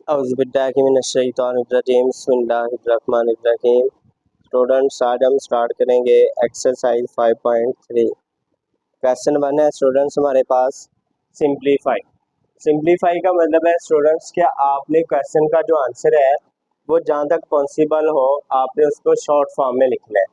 औज़ुबिल्लाहिमिनश्शैतानिर्रजीम बिस्मिल्लाहिर्रहमानिर्रहीम। स्टूडेंट्स, आज हम स्टार्ट करेंगे एक्सरसाइज 5.3। क्वेश्चन 1 है स्टूडेंट्स हमारे पास सिंप्लीफाई। सिंप्लीफाई का मतलब है स्टूडेंट्स क्या आपने क्वेश्चन का जो आंसर है वो जहाँ तक पॉसिबल हो आपने उसको शॉर्ट फॉर्म में लिखना है।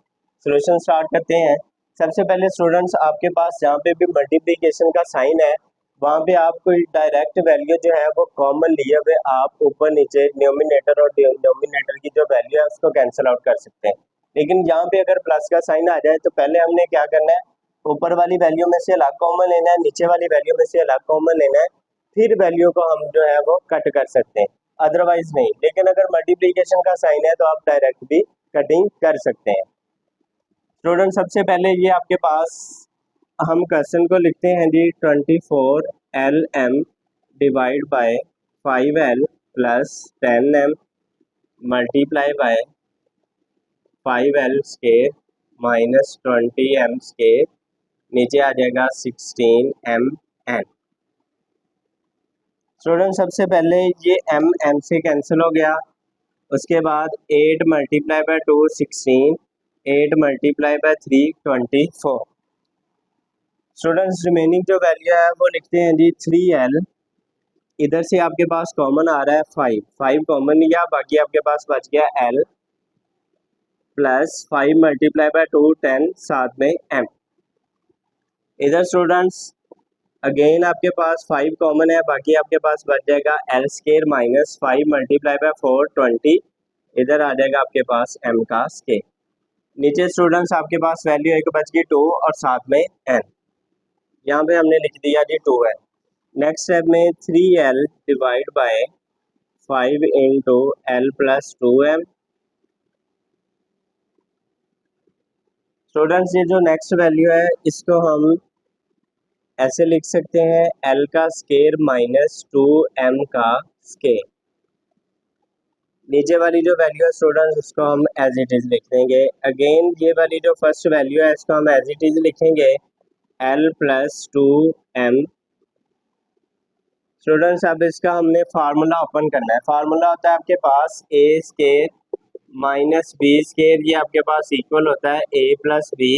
सोल्यूशन स्टार्ट करते हैं। सबसे पहले स्टूडेंट्स आपके पास जहाँ पे भी मल्टीप्लिकेशन का साइन है वहाँ पे आप कोई डायरेक्ट वैल्यू जो है वो कॉमन लिए हुए आप ऊपर नीचे न्यूमिनेटर और डिनोमिनेटर की जो वैल्यू है उसको कैंसिल आउट कर सकते हैं। लेकिन यहाँ पे अगर प्लस का साइन आ जाए तो पहले हमने क्या करना है, ऊपर वाली वैल्यू में से अलग कॉमन लेना है, नीचे वाली वैल्यू में से अलग कॉमन लेना है, फिर वैल्यू को हम जो है वो कट कर सकते हैं, अदरवाइज नहीं। लेकिन अगर मल्टीप्लीकेशन का साइन है तो आप डायरेक्ट भी कटिंग कर सकते हैं। स्टूडेंट सबसे पहले ये आपके पास हम क्वेश्चन को लिखते हैं जी 24LM divide by 5L plus 10M multiply by 5L square minus 20M square, नीचे आ जाएगा 16MN। स्टूडेंट सबसे पहले ये M से कैंसिल हो गया, उसके बाद 8 multiply by 2 16, 8 multiply by 3 24। Students remaining जो वैल्यू है वो लिखते हैं जी 3L, इधर से आपके पास कॉमन आ रहा है 5 कॉमन लिया, बाकी आपके पास बच गया L प्लस 5 मल्टीप्लाई बाय 2 10 साथ में M। इधर स्टूडेंट्स अगेन आपके पास 5 कॉमन है, बाकी आपके पास बच जाएगा L square minus 5 multiply by 4 20, इधर आ जाएगा आपके पास M का स्केयर। नीचे स्टूडेंट्स आपके पास वैल्यू एक बच गई 2 और साथ में N, यहाँ पे हमने लिख दिया जी 2 है। नेक्स्ट स्टेप में 3L divide by 5 into L plus 2M। Students ये जो नेक्स्ट वैल्यू है इसको हम ऐसे लिख सकते हैं L का स्केयर माइनस 2M का स्केयर। नीचे वाली जो वैल्यू है स्टूडेंट्स इसको हम एज इट इज लिख देंगे। अगेन ये वाली जो फर्स्ट वैल्यू है इसको हम एज इट इज लिखेंगे L प्लस 2M। स्टूडेंट्स अब इसका हमने फार्मूला ओपन करना है। फार्मूला होता है आपके पास A square minus B square, ये आपके पास इक्वल होता है A plus B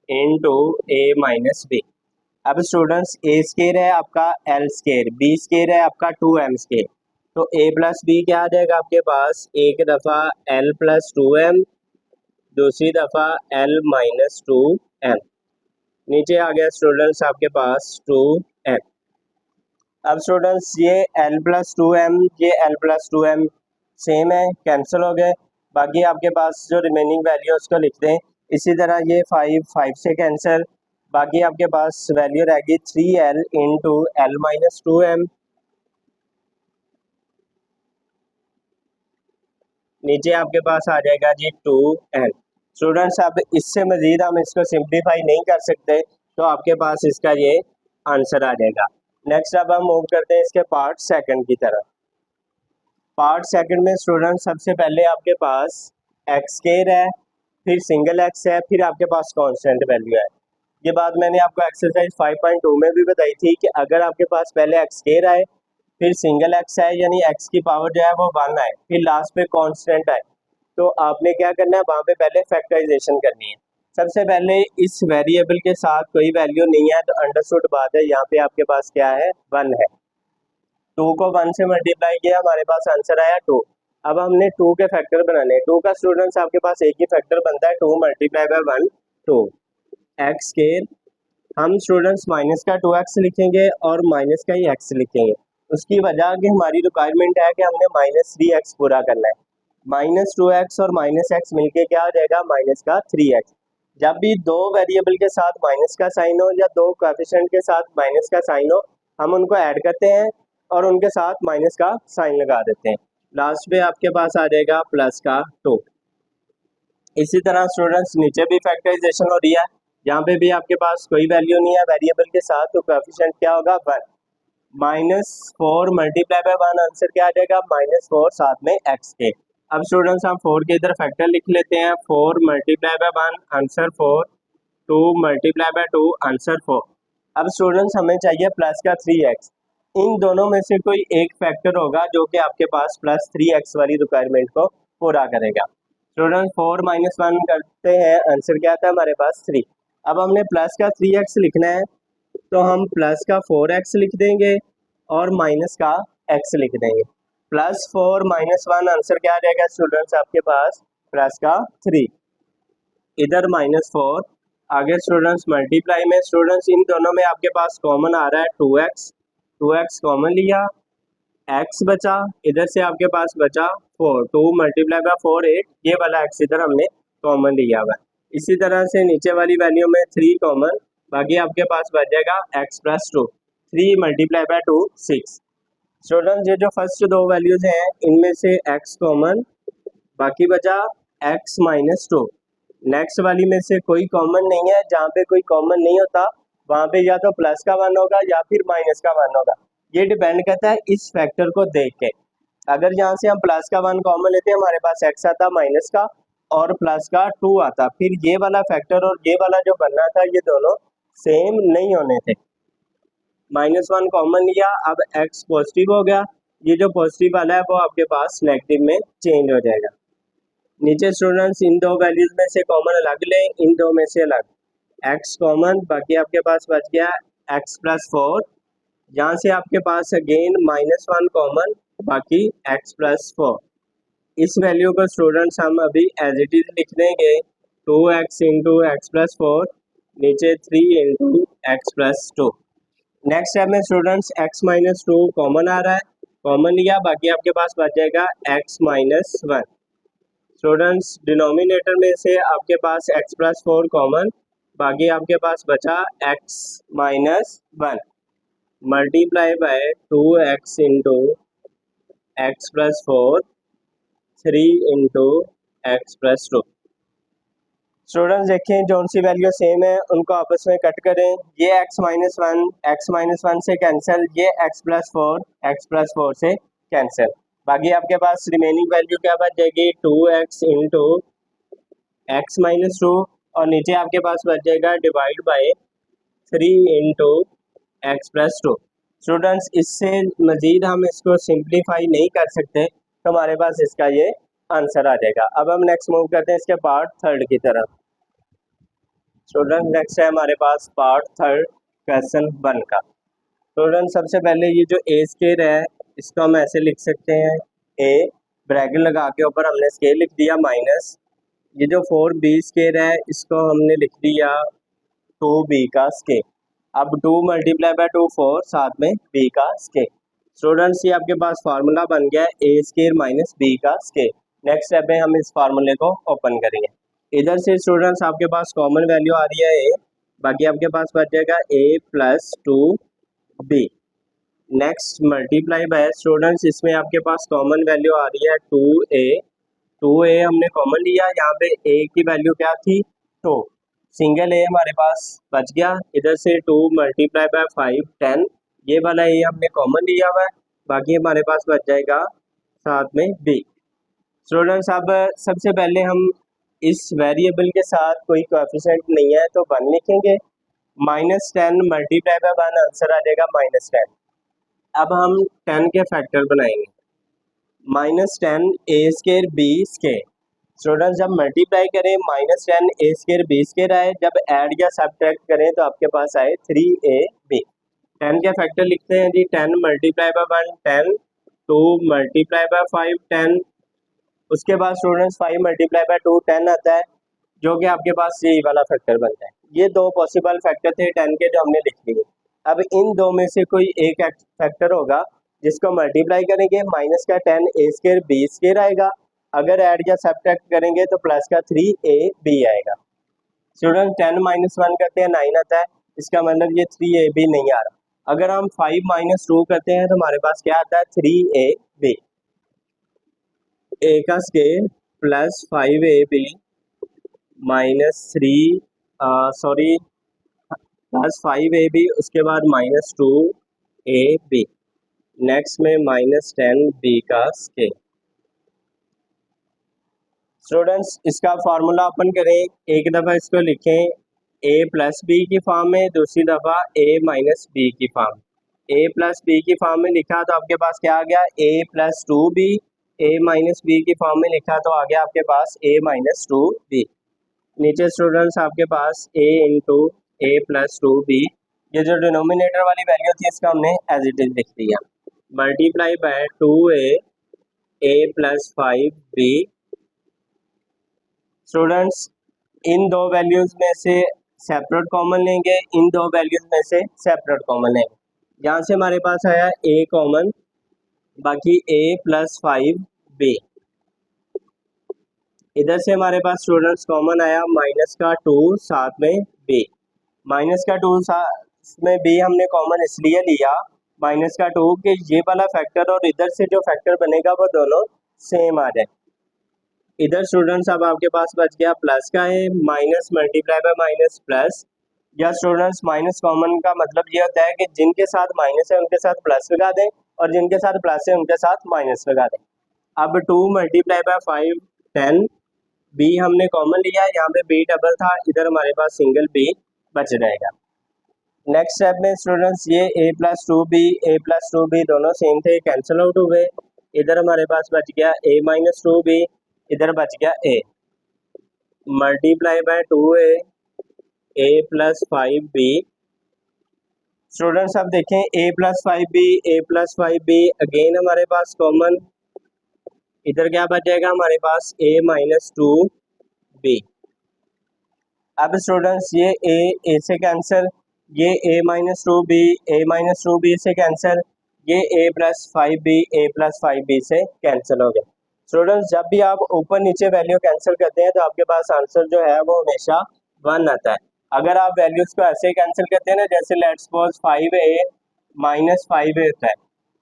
into A minus B। अब स्टूडेंट्स A स्केयर है आपका L स्केयर, B स्केयर है आपका 2M स्केयर, तो A प्लस B क्या आ जाएगा आपके पास, एक दफ़ा L प्लस 2M, दूसरी दफ़ा L माइनस 2M, नीचे आ गया स्टूडेंट्स आपके पास 2M। अब स्टूडेंट्स ये L प्लस 2M ये L प्लस 2M सेम है, कैंसिल हो गए, बाकी आपके पास जो रिमेनिंग वैल्यू है उसको लिख दें। इसी तरह ये 5 से कैंसिल, बाकी आपके पास वैल्यू रहेगी 3L into L minus 2M, नीचे आपके पास आ जाएगा जी 2N। स्टूडेंट्स अब इससे मज़ीद हम इसको सिंप्लीफाई नहीं कर सकते तो आपके पास इसका ये आंसर आ जाएगा। नेक्स्ट अब हम मूव करते हैं इसके पार्ट सेकंड की तरफ। पार्ट सेकंड में स्टूडेंट सबसे पहले आपके पास एक्स स्केयर है, फिर सिंगल एक्स है, फिर आपके पास कांस्टेंट वैल्यू है। ये बात मैंने आपको एक्सरसाइज 5.2 में भी बताई थी कि अगर आपके पास पहले एक्स स्केयर आए, फिर सिंगल एक्स है यानी एक्स की पावर जो है वो 1 आए, फिर लास्ट पे कांस्टेंट आए, तो आपने क्या करना है वहाँ पे पहले फैक्टराइजेशन करनी है। सबसे पहले इस वेरिएबल के साथ कोई वैल्यू नहीं है तो अंडरस्टूड बात है, यहाँ पे आपके पास क्या है 1 है, 2 को 1 से मल्टीप्लाई किया हमारे पास आंसर आया 2। अब हमने 2 के फैक्टर बनाने, 2 का स्टूडेंट्स आपके पास एक ही फैक्टर बनता है 2 मल्टीप्लाई बाय 1 2 एक्स स्केयर। हम स्टूडेंट्स माइनस का 2x लिखेंगे और माइनस का ही x लिखेंगे, उसकी वजह कि हमारी रिक्वायरमेंट है कि हमने माइनस 3x पूरा करना है। माइनस 2x और माइनस x मिलके क्या हो जाएगा माइनस का 3x। जब भी दो वेरिएबल के साथ माइनस का साइन हो या दो कोएफिशिएंट के साथ माइनस का साइन हो, हम उनको ऐड करते हैं और उनके साथ माइनस का साइन लगा देते हैं, लास्ट में आपके पास आ जाएगा प्लस का 2। इसी तरह स्टूडेंट्स नीचे भी फैक्टराइजेशन हो रही है, यहाँ पे भी आपके पास कोई वैल्यू नहीं है वेरिएबल के साथ, तो कोएफिशिएंट क्या होगा 1। -4 मल्टीप्लाई बाय 1 आंसर क्या आ जाएगा -4 साथ में x के। अब स्टूडेंट्स हम 4 के इधर फैक्टर लिख लेते हैं, 4 multiply by 1 answer 4, 2 multiply bye 2 answer 4। अब स्टूडेंट्स हमें चाहिए प्लस का 3x, इन दोनों में से कोई एक फैक्टर होगा जो कि आपके पास +3x वाली रिक्वायरमेंट को पूरा करेगा। स्टूडेंट 4 - 1 करते हैं, आंसर क्या आता है हमारे पास 3। अब हमने प्लस का 3x लिखना है तो हम प्लस का 4x लिख देंगे और माइनस का x लिख देंगे। +4 - 1 आंसर क्या आ जाएगा स्टूडेंट्स आपके पास प्लस का 3, इधर -4, आगे स्टूडेंट्स मल्टीप्लाई में स्टूडेंट्स इन दोनों में आपके पास कॉमन आ रहा है 2x कॉमन लिया, x बचा, इधर से आपके पास बचा 4, 2 × 4 8, ये वाला x इधर हमने कॉमन लिया हुआ है। इसी तरह से नीचे वाली वैल्यू में 3 कॉमन, बाकी आपके पास बच जाएगा x + 2, 3 × 2 6। स्टूडेंट्स ये जो फर्स्ट दो वैल्यूज हैं इनमें से x कॉमन, बाकी बचा x - 2। नेक्स्ट वाली में से कोई कॉमन नहीं है, जहाँ पे कोई कॉमन नहीं होता वहाँ पे या तो प्लस का 1 होगा या फिर माइनस का 1 होगा, ये डिपेंड करता है इस फैक्टर को देख के। अगर यहाँ से हम प्लस का 1 कॉमन लेते हैं हमारे पास x आता माइनस का और प्लस का 2 आता, फिर ये वाला फैक्टर और ये वाला जो बनना था ये दोनों सेम नहीं होने थे। -1 कॉमन लिया, अब x पॉजिटिव हो गया, ये जो पॉजिटिव वाला है वो आपके पास नेगेटिव में चेंज हो जाएगा। नीचे स्टूडेंट्स इन दो वैल्यूज में से कॉमन अलग लें, इन दो में से अलग, x कॉमन, बाकी आपके पास बच गया x + 4, यहाँ से आपके पास अगेन -1 कॉमन, बाकी x + 4। इस वैल्यू को स्टूडेंट्स हम अभी एज इट इज लिख देंगे 2x × x + 4, नीचे 3 × x + 2। नेक्स्ट स्टेप में स्टूडेंट्स x - 2 कॉमन आ रहा है, कॉमन लिया, बाकी आपके पास बच जाएगा x - 1। स्टूडेंट्स डिनोमिनेटर में से आपके पास x + 4 कॉमन, बाकी आपके पास बचा x - 1 multiply by 2x × x + 4, 3 × x + 2। Students देखें जौन सी वैल्यू सेम है उनको आपस में कट करें, ये x - 1 से कैंसिल, ये x + 4 से कैंसिल, बाकी आपके पास रिमेनिंग वैल्यू क्या बच जाएगी 2x × x - 2 और नीचे आपके पास बच जाएगा डिवाइड बाय 3 × x + 2। स्टूडेंट्स इससे मज़ीद हम इसको सिंप्लीफाई नहीं कर सकते तो हमारे पास इसका ये आंसर आ जाएगा। अब हम नेक्स्ट मूव करते हैं इसके पार्ट थर्ड की तरफ। स्टूडेंट नेक्स्ट है हमारे पास पार्ट थर्ड क्वेश्चन 1 का। स्टूडेंट सबसे पहले ये जो ए स्केयर है इसको हम ऐसे लिख सकते हैं, ए ब्रैकेट लगा के ऊपर हमने स्केयर लिख दिया माइनस, ये जो 4b स्केयर है इसको हमने लिख दिया 2b का स्केयर। अब 2 × 2 4, साथ में b का स्केयर। स्टूडेंट्स ये आपके पास फार्मूला बन गया है a स्केयर - b का स्केयर। नेक्स्ट स्टेप में हम इस फार्मूले को ओपन करेंगे। इधर से स्टूडेंट्स आपके पास कॉमन वैल्यू आ रही है a, बाकी आपके पास बच जाएगा a + 2b। Next multiply by students इसमें आपके पास कॉमन वैल्यू आ रही है 2a हमने कॉमन लिया, यहाँ पे a की वैल्यू क्या थी 2, सिंगल a हमारे पास बच गया, इधर से 2 × 5 10, ये वाला a हमने कॉमन लिया हुआ है, बाकी हमारे पास बच जाएगा साथ में b। स्टूडेंट्स अब सबसे पहले हम इस वेरिएबल के साथ कोई कोएफिशिएंट नहीं है तो 1 लिखेंगे, -10 × 1 आंसर आ जाएगा -10। अब हम 10 के फैक्टर बनाएंगे, -10 a square b square. Students जब मल्टीप्लाई करें -10 a स्केयर b स्केयर आए, जब ऐड या सब्ट्रैक्ट करें तो आपके पास आए 3ab। 10 के फैक्टर लिखते हैं जी, 10 × 1 10, 2 × 5 10, उसके बाद स्टूडेंट्स 5 × 2 10 आता है, जो कि आपके पास यही वाला फैक्टर बनता है। ये दो पॉसिबल फैक्टर थे 10 के जो हमने लिख लिए। अब इन दो में से कोई एक फैक्टर होगा जिसको मल्टीप्लाई करेंगे, माइनस का 10 a स्केयर b स्केयर आएगा, अगर ऐड या सब्ट्रैक्ट करेंगे तो प्लस का 3ab आएगा। स्टूडेंट 10 - 1 करते हैं 9 आता है, इसका मतलब ये 3ab नहीं आ रहा। अगर हम 5 - 2 करते हैं तो हमारे पास क्या आता है 3ab, a का square plus 5ab plus 5ab, उसके बाद -2ab, नेक्स्ट में -10b का स्केयर। स्टूडेंट्स इसका फार्मूला ओपन करें, एक दफ़ा इसको लिखें a + b की फॉर्म में, दूसरी दफ़ा a - b की फॉर्म। ए प्लस बी की फॉर्म में लिखा तो आपके पास क्या आ गया, ए plus to be. A minus B की फॉर्म में लिखा तो आ गया आपके पास ए माइनस टू बी। नीचे स्टूडेंट्स आपके पास ए into A plus to be, ये जो डिनोमिनेटर वाली वैल्यू थी इसका हमने एज इट इज लिख दिया, multiply by two A plus five B. Students इन दो वैल्यूज में से सेपरेट कॉमन लेंगे, इन दो वैल्यूज में से सेपरेट कॉमन लेंगे। यहाँ से हमारे पास आया ए कॉमन, बाकी ए प्लस फाइव बी। इधर से हमारे पास स्टूडेंट्स कॉमन आया माइनस का टू साथ में बी। माइनस का टू में बी हमने कॉमन इसलिए लिया माइनस का टू कि ये वाला फैक्टर और इधर से जो फैक्टर बनेगा वो दोनों सेम आ जाए। इधर स्टूडेंट्स अब आपके पास बच गया प्लस का है, minus multiply by minus plus. या स्टूडेंट्स माइनस कॉमन का मतलब ये होता है कि जिनके साथ माइनस है उनके साथ प्लस लगा दें और जिनके साथ प्लस है उनके साथ माइनस लगा दें। अब two multiply by five 10, b हमने कॉमन लिया, यहाँ पे बी डबल था, इधर हमारे पास सिंगल बी बच जाएगा। नेक्स्ट स्टेप में स्टूडेंट्स ये ए प्लस टू बी दोनों सेम थे, कैंसिल आउट हुए। इधर हमारे पास बच गया ए माइनस टू बी, इधर बच गया A, multiply by two A plus five B. Students अब देखें A plus five B again हमारे पास कॉमन, इधर क्या बच जाएगा हमारे पास ए माइनस टू बी। अब स्टूडेंट्स ये ए से कैंसिल, ये ए माइनस टू बी से कैंसिल, ये ए प्लस फाइव बी से कैंसिल हो गए। स्टूडेंट्स जब भी आप ऊपर नीचे वैल्यू कैंसिल करते हैं तो आपके पास आंसर जो है वो हमेशा 1 आता है। अगर आप वैल्यूज को ऐसे कैंसिल करते हैं ना, जैसे let's suppose 5a minus 5a होता है,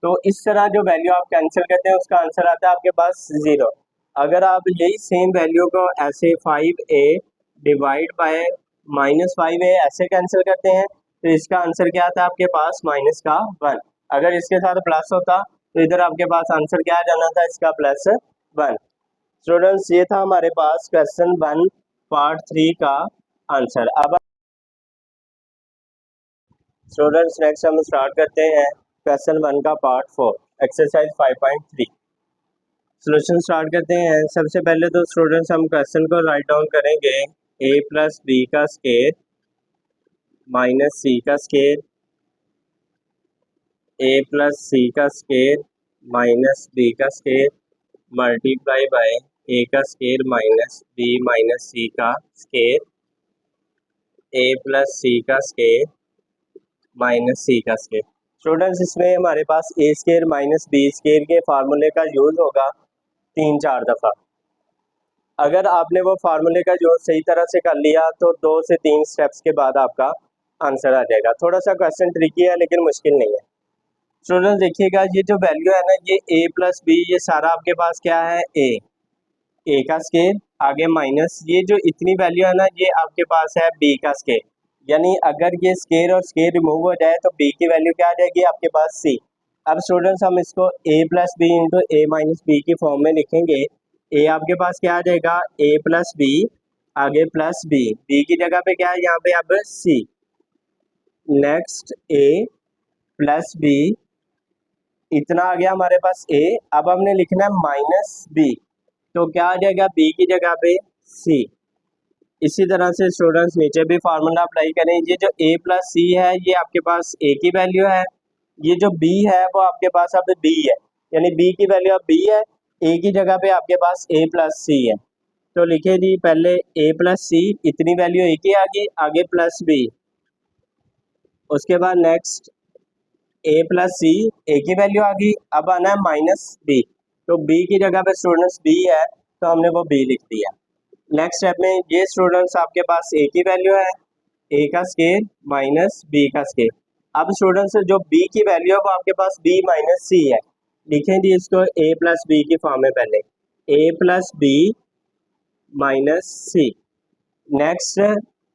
तो इस तरह जो वैल्यू आप कैंसिल करते हैं उसका आंसर आता है आपके पास 0। अगर आप यही सेम वैल्यू को ऐसे 5a divide by minus 5a ऐसे कैंसिल करते हैं तो इसका आंसर क्या आता है आपके पास माइनस का 1। अगर इसके साथ प्लस होता तो इधर आपके पास आंसर क्या आ जाना था, इसका प्लस 1। स्टूडेंट्स ये था हमारे पास क्वेश्चन 1 पार्ट 3 का आंसर। अब स्टूडेंट्स नेक्स्ट हम स्टार्ट करते हैं क्वेश्चन 1 का पार्ट 4 एक्सरसाइज 5.3। सॉल्यूशन स्टार्ट करते हैं। सबसे पहले तो स्टूडेंट्स हम क्वेश्चन को राइट डाउन करेंगे, ए प्लस बी का स्केयर माइनस सी का स्केयर, ए प्लस सी का स्केयर माइनस बी का स्केयर मल्टीप्लाई बाय ए का स्केयर माइनस बी माइनस सी का स्केयर, ए प्लस सी का स्केयर माइनस सी का स्केयर। स्टूडेंट्स इसमें हमारे पास ए स्केयर माइनस बी स्केयर के फार्मूले का यूज होगा 3-4 दफ़ा। अगर आपने वो फार्मूले का यूज सही तरह से कर लिया तो 2 से 3 स्टेप्स के बाद आपका आंसर आ जाएगा। थोड़ा सा क्वेश्चन ट्रिकी है लेकिन मुश्किल नहीं है। स्टूडेंट्स देखिएगा ये जो वैल्यू है ना, ये ए प्लस बी, ये सारा आपके पास क्या है ए का स्केयर, आगे माइनस ये जो इतनी वैल्यू है ना ये आपके पास है बी का स्केयर। यानी अगर ये स्केयर और स्केयर रिमूव हो जाए तो बी की वैल्यू क्या आ जाएगी आपके पास सी। अब स्टूडेंट्स हम इसको ए प्लस बी इंटू ए माइनस बी की फॉर्म में लिखेंगे। ए आपके पास क्या आ जाएगा ए प्लस बी, आगे प्लस बी, बी की जगह पे क्या है यहाँ पे अब सी, नेक्स्ट ए प्लस बी, इतना आ गया हमारे पास ए। अब हमने लिखना है माइनस बी, तो क्या आ जाएगा बी की जगह पे सी। इसी तरह से स्टूडेंट्स नीचे भी फार्मूला अप्लाई करें। ये जो ए प्लस सी है ये आपके पास ए की वैल्यू है, ये जो बी है वो आपके पास अब बी है, यानी बी की वैल्यू अब बी है, ए की जगह पे आपके पास ए प्लस सी है। तो लिखे जी पहले ए प्लस सी, इतनी वैल्यू ए की आ गई, आगे प्लस बी, उसके बाद नेक्स्ट ए प्लस सी, ए की वैल्यू आ गई, अब आना है माइनस बी, तो बी की जगह पे स्टूडेंट्स बी है तो हमने वो बी लिख दिया। नेक्स्ट स्टेप में ये स्टूडेंट्स आपके पास ए की वैल्यू है, ए का स्केयर माइनस बी का स्केयर। अब स्टूडेंट्स जो बी की वैल्यू है वो आपके पास बी माइनस सी है, लिखें जी इसको ए प्लस बी की फॉर्म में, पहले ए प्लस बी माइनस सी। नेक्स्ट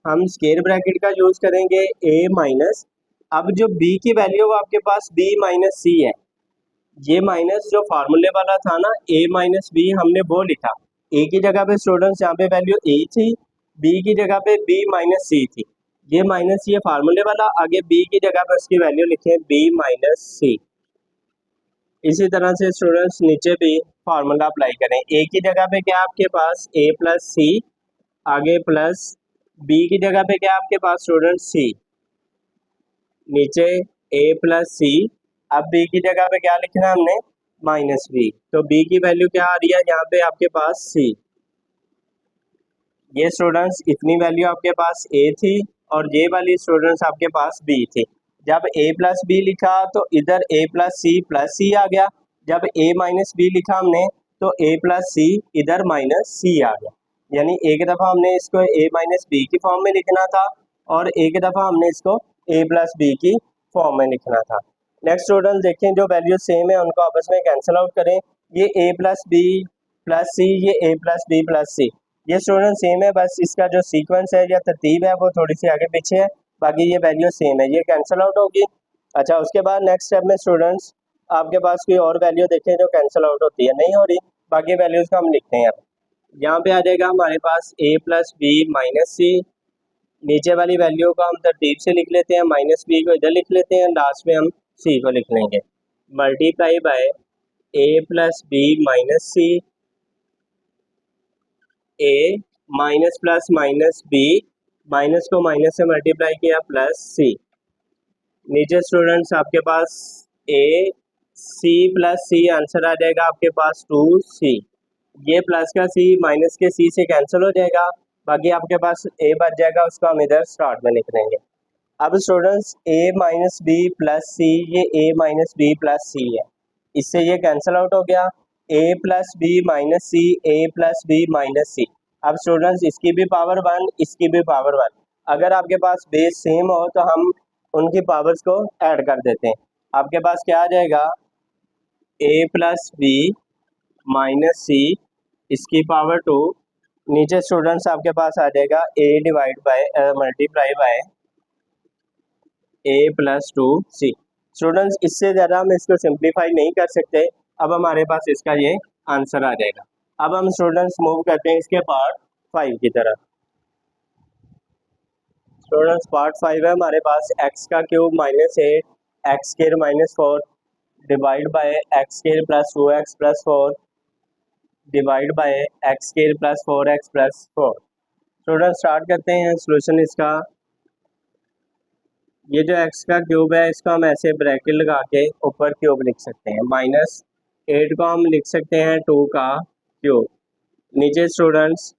हम स्केयर ब्रैकेट का यूज करेंगे ए माइनस, अब जो बी की वैल्यू वो आपके पास बी माइनस सी है, ये माइनस जो फार्मूले वाला था ना ए माइनस बी हमने वो लिखा, ए की जगह पे स्टूडेंट्स यहाँ पे वैल्यू ए थी, बी की जगह पे बी माइनस सी थी। ये माइनस ये फार्मूले वाला, आगे बी की जगह पर उसकी वैल्यू लिखें बी माइनस सी। इसी तरह से स्टूडेंट्स नीचे भी फार्मूला अप्लाई करें। ए की जगह पे क्या आपके पास ए प्लस सी, आगे प्लस बी की जगह पे क्या आपके पास स्टूडेंट सी, नीचे ए प्लस सी। अब बी की जगह पे क्या लिखना है हमने, माइनस बी। तो बी की वैल्यू क्या आ रही है यहाँ पे आपके पास सी। ये स्टूडेंट्स इतनी वैल्यू आपके पास ए थी और ये वाली स्टूडेंट्स आपके पास बी थी। जब ए प्लस बी लिखा तो इधर ए प्लस सी आ गया। जब ए माइनस बी लिखा हमने तो ए प्लस सी इधर माइनस सी आ गया। यानी एक दफ़ा हमने इसको ए माइनस बी की फॉर्म में लिखना था और एक दफ़ा हमने इसको ए प्लस बी की फॉर्म में लिखना था। नेक्स्ट स्टूडेंट देखें, जो वैल्यू सेम है उनको आपस में कैंसिल आउट करें। ये ए प्लस बी प्लस सी, ये ए प्लस बी प्लस सी, ये स्टूडेंट सेम है, बस इसका जो सीक्वेंस है या तरतीब है वो थोड़ी सी आगे पीछे है, बाकी ये वैल्यू सेम है, ये कैंसिल आउट होगी। अच्छा, उसके बाद नेक्स्ट स्टेप में स्टूडेंट्स आपके पास कोई और वैल्यू देखें जो कैंसिल आउट होती है, नहीं हो रही, बाकी वैल्यूज़ का हम लिखते हैं। अब यहाँ पे आ जाएगा हमारे पास ए प्लस बी माइनस सी। नीचे वाली वैल्यू को हम तरतीब से लिख लेते हैं, माइनस बी को इधर लिख लेते हैं, लास्ट में हम सी को लिख लेंगे। Multiply by A plus B minus C, A minus plus minus B, minus को माइनस से मल्टीप्लाई किया प्लस सी। नीचे स्टूडेंट्स आपके पास ए सी प्लस सी आंसर आ जाएगा आपके पास 2c। ये प्लस का सी माइनस के सी से कैंसिल हो जाएगा, बाकी आपके पास ए बच जाएगा, उसको हम इधर स्टार्ट में लिख देंगे। अब स्टूडेंट्स ए माइनस बी प्लस सी, ये ए माइनस बी प्लस सी है, इससे ये कैंसिल आउट हो गया। ए प्लस बी माइनस सी, ए प्लस बी माइनस सी। अब स्टूडेंट्स इसकी भी पावर 1, इसकी भी पावर 1। अगर आपके पास बेस सेम हो तो हम उनकी पावर्स को ऐड कर देते हैं। आपके पास क्या आ जाएगा, A plus B minus C, इसकी पावर 2। नीचे स्टूडेंट्स आपके पास आ जाएगा A divide by multiply by A plus 2c। Students इससे ज़्यादा हम इसको सिंप्लीफाई नहीं कर सकते। अब हमारे पास इसका ये आंसर आ जाएगा। अब हम स्टूडेंट्स मूव करते हैं इसके पार्ट 5 की तरफ। स्टूडेंट्स पार्ट 5 है हमारे पास, एक्स का cube minus 8 x square minus 4 divide by x square plus 2x plus 4 divide by x square plus 4x plus 4। Student start करते हैं सोल्यूशन इसका। ये जो एक्स का क्यूब है इसको हम ऐसे ब्रैकेट लगा के ऊपर क्यूब लिख सकते हैं, माइनस 8 को हम लिख सकते हैं 2 का क्यूब। नीचे स्टूडेंट्स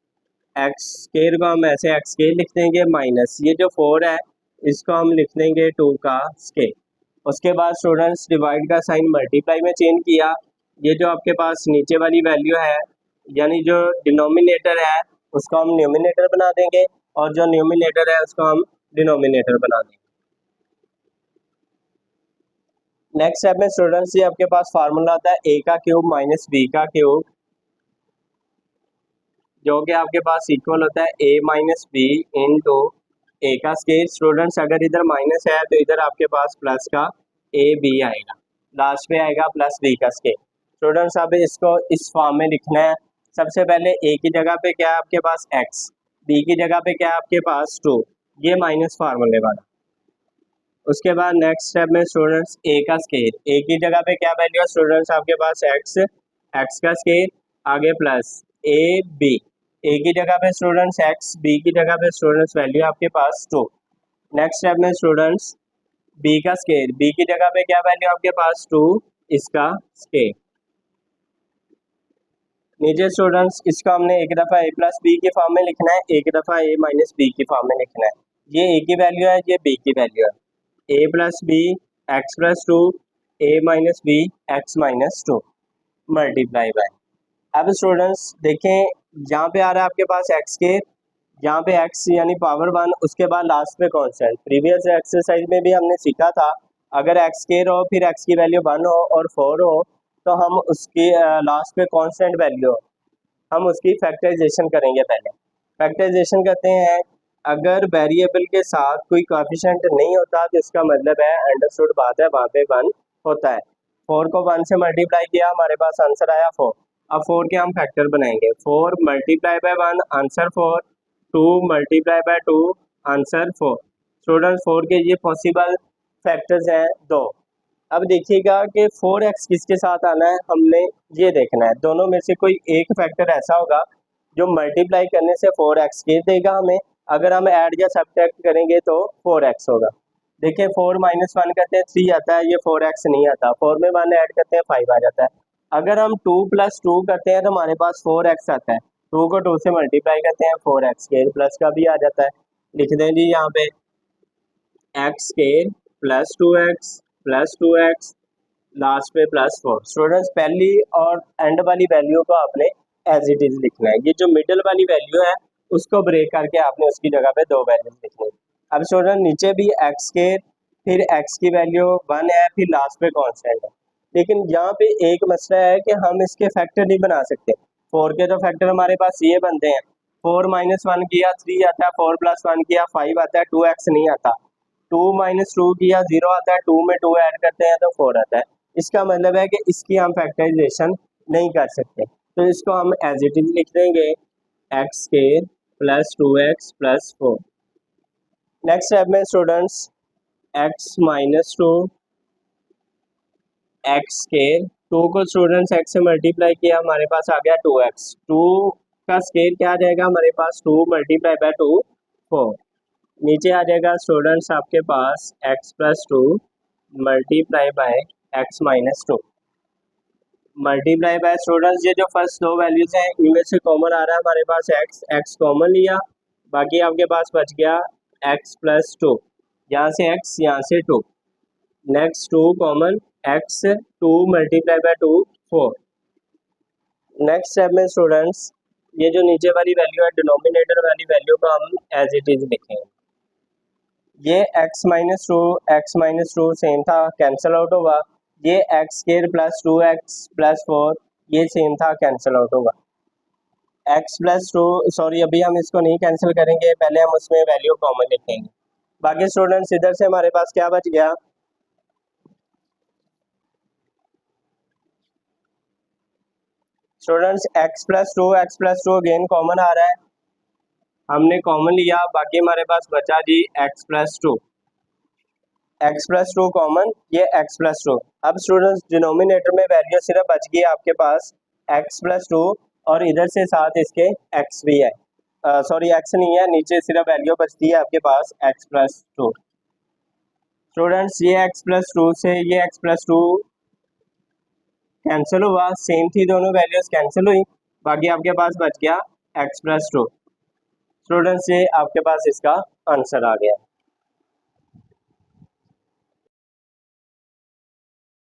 एक्स स्क्वायर को हम ऐसे एक्स स्क्वायर लिख देंगे, माइनस ये जो 4 है इसको हम लिख देंगे 2 का स्क्वायर। उसके बाद स्टूडेंट्स डिवाइड का साइन मल्टीप्लाई में चेंज किया। ये जो आपके पास नीचे वाली वैल्यू है यानी जो डिनोमिनेटर है उसको हम न्यूमिनेटर बना देंगे और जो न्यूमिनेटर है उसको हम डिनोमिनेटर बना देंगे। नेक्स्ट स्टेप में स्टूडेंट्स ये आपके पास फार्मूला आता है ए का क्यूब माइनस बी का क्यूब, जो कि आपके पास इक्वल होता है ए माइनस बी इंटू ए का स्क्वायर। स्टूडेंट्स अगर इधर माइनस है तो इधर आपके पास प्लस का ए बी आएगा, लास्ट में आएगा प्लस बी का स्क्वायर। स्टूडेंट्स अब इसको इस फॉर्म में लिखना है। सबसे पहले ए की जगह पे क्या है आपके पास एक्स, बी की जगह पे क्या है आपके पास 2, ये माइनस फार्मूले वाला। उसके बाद नेक्स्ट स्टेप में स्टूडेंट्स ए का स्केल, ए की जगह पे क्या वैल्यू है स्टूडेंट्स आपके पास एक्स, एक्स का स्केल आगे प्लस ए बी, ए की जगह पे स्टूडेंट्स एक्स, बी की जगह पे स्टूडेंट्स वैल्यू आपके पास 2। नेक्स्ट स्टेप में स्टूडेंट्स बी का स्केल, बी की जगह पे क्या वैल्यू आपके पास 2, इसका स्केल। नीचे स्टूडेंट्स इसको हमने एक दफ़ा ए प्लस बी के फॉर्म में लिखना है, एक दफ़ा ए माइनस बी के फॉर्म में लिखना है। ये ए की वैल्यू है, ये बी की वैल्यू है, A plus B X plus 2 A minus B X minus 2 multiply by. अब स्टूडेंट्स देखें यहाँ पे आ रहा है आपके पास एक्स के, यहाँ पे एक्स यानी पावर 1, उसके बाद लास्ट में कॉन्स्टेंट। प्रीवियस एक्सरसाइज में भी हमने सीखा था अगर एक्स के हो फिर एक्स की वैल्यू 1 हो और 4 हो तो हम उसकी लास्ट में कॉन्स्टेंट वैल्यू हम उसकी फैक्टराइजेशन करेंगे। पहले फैक्टराइजेशन करते हैं, अगर वेरिएबल के साथ कोई कोएफिशिएंट नहीं होता तो इसका मतलब है अंडरस्टूड बात है वहाँ पे 1 होता है। 4 को 1 से मल्टीप्लाई किया हमारे पास आंसर आया 4। अब 4 के हम फैक्टर बनाएंगे, 4 multiply by 1 answer 4, 2 multiply bye 2 answer 4। Student 4 के ये पॉसिबल फैक्टर्स हैं 2। अब देखिएगा कि 4x किसके साथ आना है, हमने ये देखना है दोनों में से कोई एक फैक्टर ऐसा होगा जो मल्टीप्लाई करने से 4x के देगा हमें। अगर हम ऐड या सब्ट्रैक्ट करेंगे तो 4x होगा। देखिए 4 माइनस 1 करते हैं 3 आता है, ये 4x नहीं आता। 4 में 1 ऐड करते हैं 5 आ जाता है। अगर हम 2 प्लस 2 करते हैं तो हमारे पास 4x आता है। 2 को 2 से मल्टीप्लाई करते हैं 4x स्क्वायर प्लस का भी आ जाता है। लिख दें जी यहाँ पे x square plus 2x plus 2x last पे प्लस 4। स्टूडेंट्स पहली और एंड वाली वैल्यू को आपने एज इट इज लिखना है। ये जो मिडल वाली वैल्यू है उसको ब्रेक करके आपने उसकी जगह पे 2 वैल्यूज लिखनी है। अब स्टूडेंट नीचे भी x स्क्वायर फिर x की वैल्यू 1 है फिर लास्ट पे कांस्टेंट है। लेकिन यहाँ पे एक मसला है कि हम इसके फैक्टर नहीं बना सकते। 4 के तो फैक्टर हमारे पास ये बनते हैं, 4 माइनस 1 किया 3 आता है, 4 प्लस 1 किया 5 आता है, 2x नहीं आता। 2 माइनस 2 किया 0 आता है, 2 में 2 ऐड करते हैं तो 4 आता है। इसका मतलब है कि इसकी हम फैक्टराइजेशन नहीं कर सकते, तो इसको हम एज इट इज लिख देंगे x square plus 2x plus 4। Next step में students x minus 2 x square, 2 को स्टूडेंट्स x से मल्टीप्लाई किया हमारे पास आ गया 2x। 2 का स्क्वायर क्या आ जाएगा हमारे पास 2 मल्टीप्लाई बाय 2 4। नीचे आ जाएगा स्टूडेंट्स आपके पास x plus 2 multiply bye x minus 2 multiply bye students ये जो फर्स्ट 2 वैल्यूज हैं इनमें से कॉमन आ रहा है हमारे पास x कॉमन लिया, बाकी आपके पास बच गया x प्लस 2, यहाँ से x यहाँ से 2, next 2 common x 2 multiply bye 2 4। Next step में स्टूडेंट्स ये जो नीचे वाली वैल्यू है डिनोमिनेटर वाली वैल्यू को हम एज इट इज लिखेंगे। ये x माइनस टू सेम था कैंसिल आउट होगा, ये x square plus 2x plus 4 ये सेम था कैंसिल आउट होगा। x प्लस 2 सॉरी अभी हम इसको नहीं कैंसिल करेंगे, पहले हम उसमें वैल्यू कॉमन लिखेंगे। बाकी स्टूडेंट्स इधर से हमारे पास क्या बच गया, students x plus 2 again common आ रहा है, हमने कॉमन लिया, बाकी हमारे पास बचा जी x प्लस 2 कॉमन, ये x प्लस 2। अब स्टूडेंट्स डिनोमिनेटर में वैल्यू सिर्फ बच गई आपके पास x प्लस 2 और इधर से साथ इसके x भी है, सॉरी x नहीं है, नीचे सिर्फ वैल्यू बचती है आपके पास x प्लस 2। स्टूडेंट्स ये x प्लस 2 से ये x प्लस 2 कैंसिल हुआ, सेम थी दोनों वैल्यूज कैंसिल हुई, बाकी आपके पास बच गया x प्लस 2। स्टूडेंट्स ये आपके पास इसका आंसर आ गया।